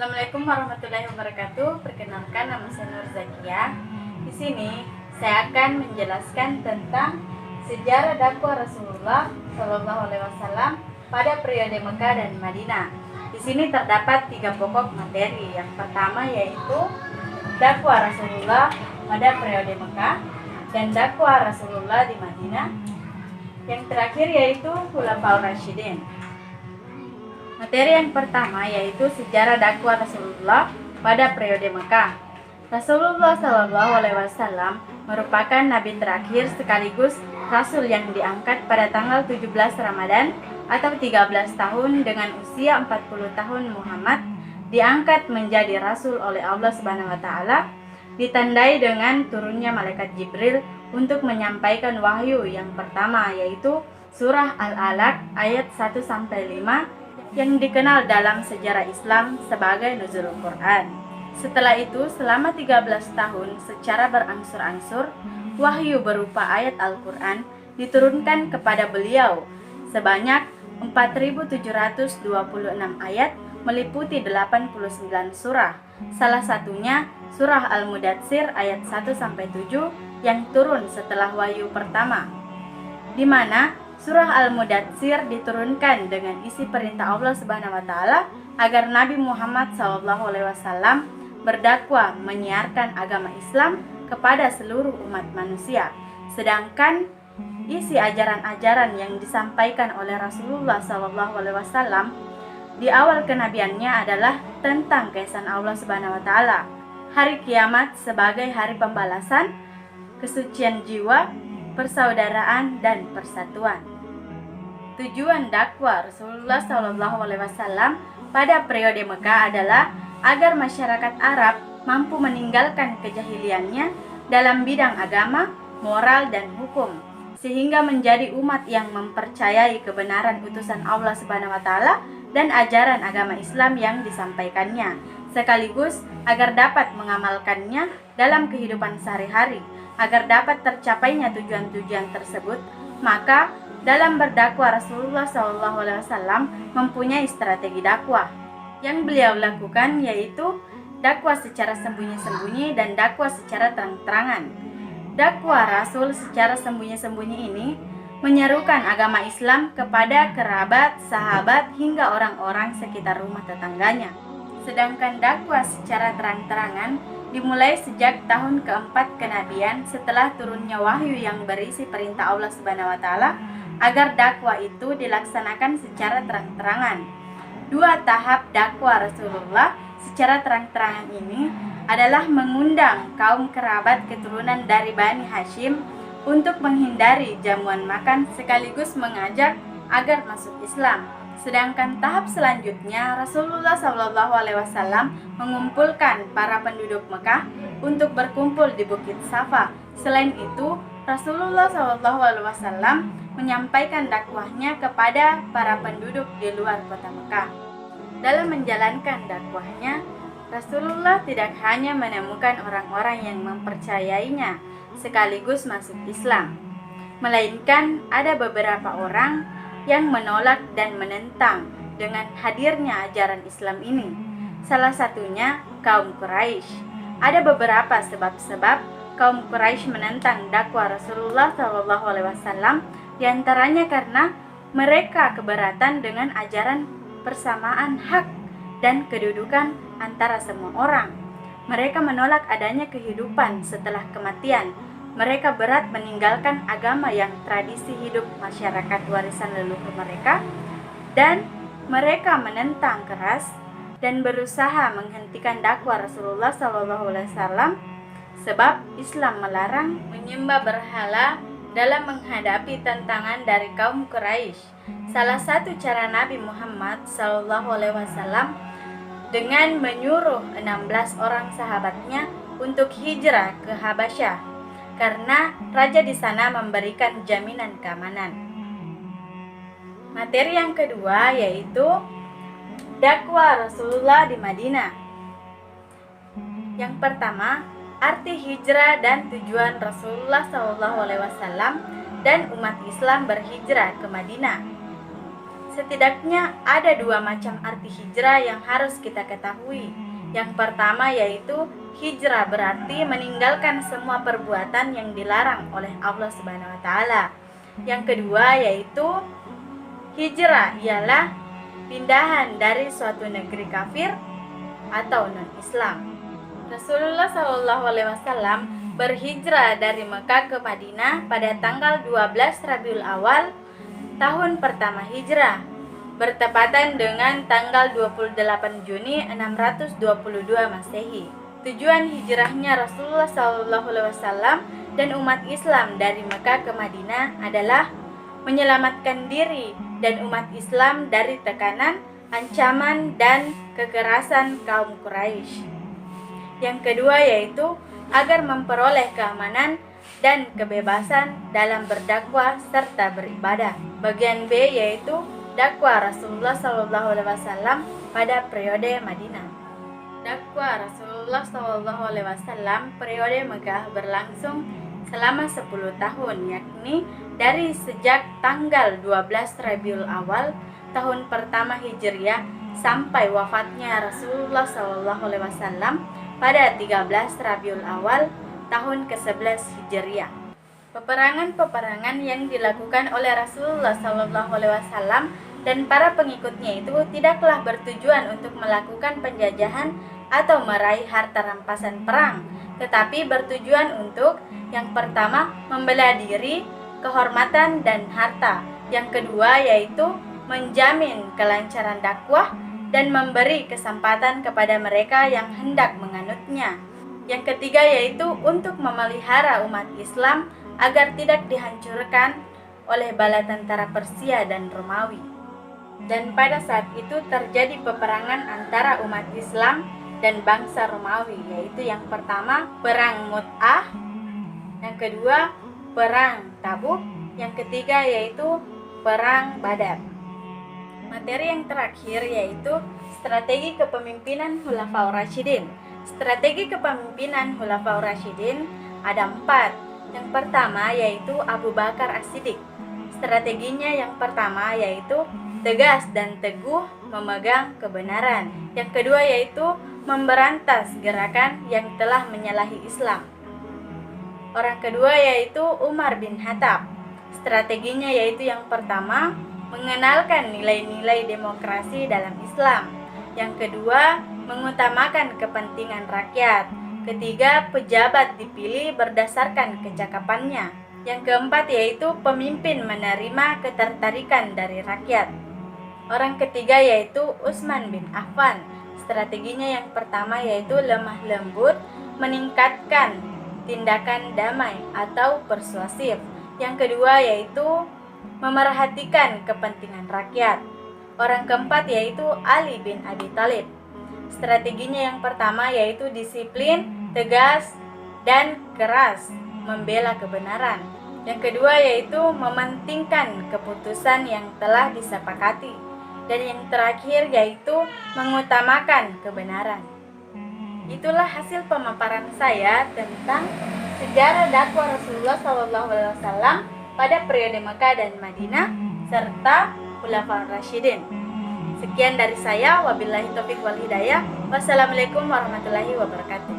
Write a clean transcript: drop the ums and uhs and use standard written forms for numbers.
Assalamualaikum warahmatullahi wabarakatuh. Perkenalkan, nama saya Nur Zakia. Di sini saya akan menjelaskan tentang sejarah dakwah Rasulullah Shallallahu Alaihi Wasallam pada periode Mekah dan Madinah. Di sini terdapat 3 pokok materi. Yang pertama yaitu dakwah Rasulullah pada periode Mekah dan dakwah Rasulullah di Madinah. Yang terakhir yaitu Khulafaur Rasyidin. Materi yang pertama yaitu sejarah dakwah Rasulullah pada periode Mekah. Rasulullah Shallallahu Alaihi Wasallam merupakan nabi terakhir sekaligus rasul yang diangkat pada tanggal 17 Ramadan atau 13 tahun dengan usia 40 tahun. Muhammad diangkat menjadi rasul oleh Allah Subhanahu wa taala, ditandai dengan turunnya malaikat Jibril untuk menyampaikan wahyu yang pertama yaitu surah Al-Alaq ayat 1 sampai 5 yang dikenal dalam sejarah Islam sebagai Nuzulul Quran. Setelah itu, selama 13 tahun secara berangsur-angsur, wahyu berupa ayat Al-Quran diturunkan kepada beliau sebanyak 4.726 ayat meliputi 89 surah. Salah satunya surah Al-Mudatsir ayat 1-7 yang turun setelah wahyu pertama, di mana surah Al-Mudatsir diturunkan dengan isi perintah Allah Subhanahu wa taala agar Nabi Muhammad SAW berdakwah menyiarkan agama Islam kepada seluruh umat manusia. Sedangkan isi ajaran-ajaran yang disampaikan oleh Rasulullah SAW di awal kenabiannya adalah tentang keesaan Allah Subhanahu wa taala, hari kiamat sebagai hari pembalasan, kesucian jiwa, persaudaraan dan persatuan. Tujuan dakwah Rasulullah SAW pada periode Mekah adalah agar masyarakat Arab mampu meninggalkan kejahiliannya dalam bidang agama, moral dan hukum, sehingga menjadi umat yang mempercayai kebenaran utusan Allah Subhanahu wa taala dan ajaran agama Islam yang disampaikannya, sekaligus agar dapat mengamalkannya dalam kehidupan sehari-hari. Agar dapat tercapainya tujuan-tujuan tersebut, maka dalam berdakwah Rasulullah SAW mempunyai strategi dakwah yang beliau lakukan, yaitu dakwah secara sembunyi-sembunyi dan dakwah secara terang-terangan. Dakwah Rasul secara sembunyi-sembunyi ini menyerukan agama Islam kepada kerabat, sahabat hingga orang-orang sekitar rumah tetangganya. Sedangkan dakwah secara terang-terangan dimulai sejak tahun keempat kenabian setelah turunnya wahyu yang berisi perintah Allah Subhanahu wa taala agar dakwah itu dilaksanakan secara terang-terangan. 2 tahap dakwah Rasulullah secara terang-terangan ini adalah mengundang kaum kerabat keturunan dari Bani Hashim untuk menghindari jamuan makan sekaligus mengajak agar masuk Islam. Sedangkan tahap selanjutnya, Rasulullah SAW mengumpulkan para penduduk Mekah untuk berkumpul di Bukit Safa. Selain itu, Rasulullah SAW menyampaikan dakwahnya kepada para penduduk di luar kota Mekah. Dalam menjalankan dakwahnya, Rasulullah tidak hanya menemukan orang-orang yang mempercayainya sekaligus masuk Islam, melainkan ada beberapa orang yang menolak dan menentang dengan hadirnya ajaran Islam ini. Salah satunya kaum Quraisy. Ada beberapa sebab-sebab kaum Quraisy menentang dakwah Rasulullah SAW, diantaranya karena mereka keberatan dengan ajaran persamaan hak dan kedudukan antara semua orang. Mereka menolak adanya kehidupan setelah kematian. Mereka berat meninggalkan agama yang tradisi hidup masyarakat warisan leluhur mereka, dan mereka menentang keras dan berusaha menghentikan dakwah Rasulullah SAW sebab Islam melarang menyembah berhala dalam menghadapi tantangan dari kaum Quraisy. Salah satu cara Nabi Muhammad SAW dengan menyuruh 16 orang sahabatnya untuk hijrah ke Habasyah karena raja di sana memberikan jaminan keamanan. Materi yang kedua yaitu dakwah Rasulullah di Madinah. Yang pertama, arti hijrah dan tujuan Rasulullah SAW dan umat Islam berhijrah ke Madinah. Setidaknya ada dua macam arti hijrah yang harus kita ketahui. Yang pertama yaitu hijrah berarti meninggalkan semua perbuatan yang dilarang oleh Allah Subhanahu wa taala. Yang kedua yaitu hijrah ialah pindahan dari suatu negeri kafir atau non-Islam. Rasulullah SAW berhijrah dari Mekah ke Madinah pada tanggal 12 Rabiul Awal tahun pertama hijrah, bertepatan dengan tanggal 28 Juni 622 Masehi. Tujuan hijrahnya Rasulullah SAW dan umat Islam dari Mekah ke Madinah adalah menyelamatkan diri dan umat Islam dari tekanan, ancaman, dan kekerasan kaum Quraisy. Yang kedua yaitu agar memperoleh keamanan dan kebebasan dalam berdakwah serta beribadah. Bagian B yaitu dakwah Rasulullah SAW pada periode Madinah. Dakwah Rasulullah SAW periode Mekah berlangsung selama 10 tahun, yakni dari sejak tanggal 12 Rabiul Awal tahun pertama Hijriah sampai wafatnya Rasulullah SAW pada 13 Rabiul Awal tahun ke-11 Hijriah. Peperangan-peperangan yang dilakukan oleh Rasulullah SAW dan para pengikutnya itu tidaklah bertujuan untuk melakukan penjajahan atau meraih harta rampasan perang, tetapi bertujuan untuk yang pertama membela diri, kehormatan dan harta. Yang kedua yaitu menjamin kelancaran dakwah dan memberi kesempatan kepada mereka yang hendak menganutnya. Yang ketiga yaitu untuk memelihara umat Islam agar tidak dihancurkan oleh bala tentara Persia dan Romawi. Dan pada saat itu terjadi peperangan antara umat Islam dan bangsa Romawi, yaitu yang pertama perang Mu'tah, yang kedua perang Tabuk, yang ketiga yaitu perang Badar. Materi yang terakhir yaitu strategi kepemimpinan Khulafaur Rasyidin. Strategi kepemimpinan Khulafaur Rasyidin ada 4. Yang pertama yaitu Abu Bakar As-Siddiq. Strateginya yang pertama yaitu tegas dan teguh memegang kebenaran. Yang kedua yaitu memberantas gerakan yang telah menyalahi Islam. Orang kedua yaitu Umar bin Khattab. Strateginya yaitu yang pertama mengenalkan nilai-nilai demokrasi dalam Islam. Yang kedua mengutamakan kepentingan rakyat. Ketiga, pejabat dipilih berdasarkan kecakapannya. Yang keempat yaitu pemimpin menerima ketertarikan dari rakyat. Orang ketiga yaitu Utsman bin Affan. Strateginya yang pertama yaitu lemah lembut, meningkatkan tindakan damai atau persuasif. Yang kedua yaitu memerhatikan kepentingan rakyat. Orang keempat yaitu Ali bin Abi Thalib. Strateginya yang pertama yaitu disiplin, tegas, dan keras membela kebenaran. Yang kedua yaitu mementingkan keputusan yang telah disepakati. Dan yang terakhir yaitu mengutamakan kebenaran. Itulah hasil pemaparan saya tentang sejarah dakwah Rasulullah SAW pada periode Mekah dan Madinah serta Khulafaur Rasyidin. Sekian dari saya, wabillahi taufiq wal hidayah. Wassalamualaikum warahmatullahi wabarakatuh.